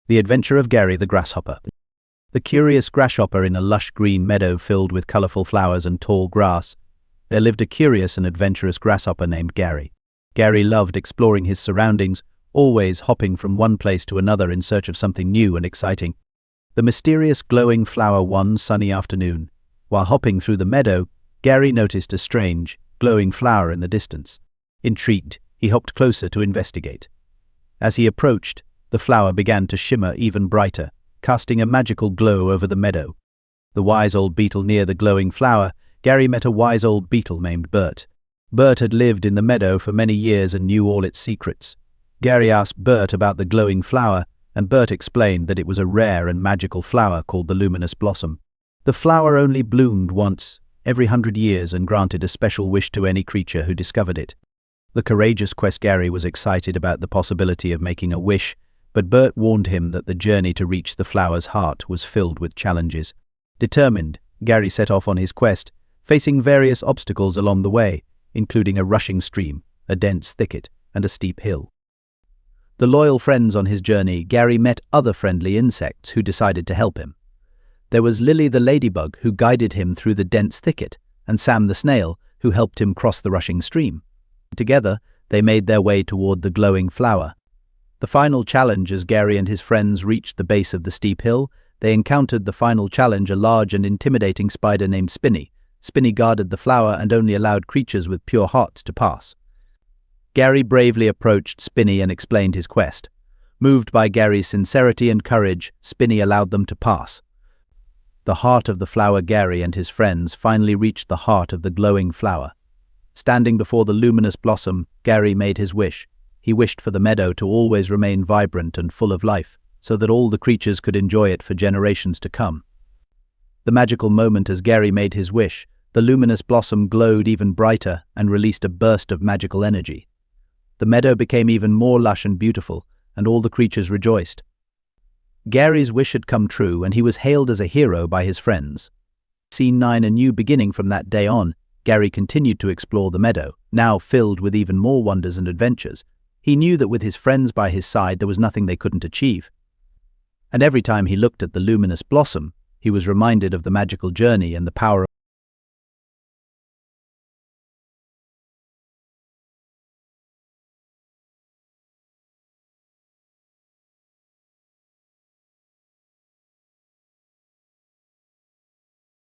The Adventure of Gary the Grasshopper. The curious grasshopper in a lush green meadow filled with colorful flowers and tall grass. There lived a curious and adventurous grasshopper named Gary. Gary loved exploring his surroundings, always hopping from one place to another in search of something new and exciting. The mysterious glowing flower one sunny afternoon. While hopping through the meadow, Gary noticed a strange, glowing flower in the distance. Intrigued, he hopped closer to investigate. As he approached, the flower began to shimmer even brighter, casting a magical glow over the meadow. The wise old beetle near the glowing flower, Gary met a wise old beetle named Bert. Bert had lived in the meadow for many years and knew all its secrets. Gary asked Bert about the glowing flower, and Bert explained that it was a rare and magical flower called the luminous blossom. The flower only bloomed once, every 100 years, and granted a special wish to any creature who discovered it. The courageous quest Gary was excited about the possibility of making a wish, but Bert warned him that the journey to reach the flower's heart was filled with challenges. Determined, Gary set off on his quest, facing various obstacles along the way, including a rushing stream, a dense thicket, and a steep hill. The loyal friends on his journey, Gary met other friendly insects who decided to help him. There was Lily the Ladybug, who guided him through the dense thicket, and Sam the Snail, who helped him cross the rushing stream. Together, they made their way toward the glowing flower. The final challenge. As Gary and his friends reached the base of the steep hill, they encountered the final challenge, a large and intimidating spider named Spinny. Spinny guarded the flower and only allowed creatures with pure hearts to pass. Gary bravely approached Spinny and explained his quest. Moved by Gary's sincerity and courage, Spinny allowed them to pass. The heart of the flower. Gary and his friends finally reached the heart of the glowing flower. Standing before the luminous blossom, Gary made his wish. He wished for the meadow to always remain vibrant and full of life, so that all the creatures could enjoy it for generations to come. The magical moment. As Gary made his wish, the luminous blossom glowed even brighter and released a burst of magical energy. The meadow became even more lush and beautiful, and all the creatures rejoiced. Gary's wish had come true, and he was hailed as a hero by his friends. Scene 9. A new beginning. From that day on, Gary continued to explore the meadow, now filled with even more wonders and adventures. He knew that with his friends by his side, there was nothing they couldn't achieve. And every time he looked at the luminous blossom, he was reminded of the magical journey and the power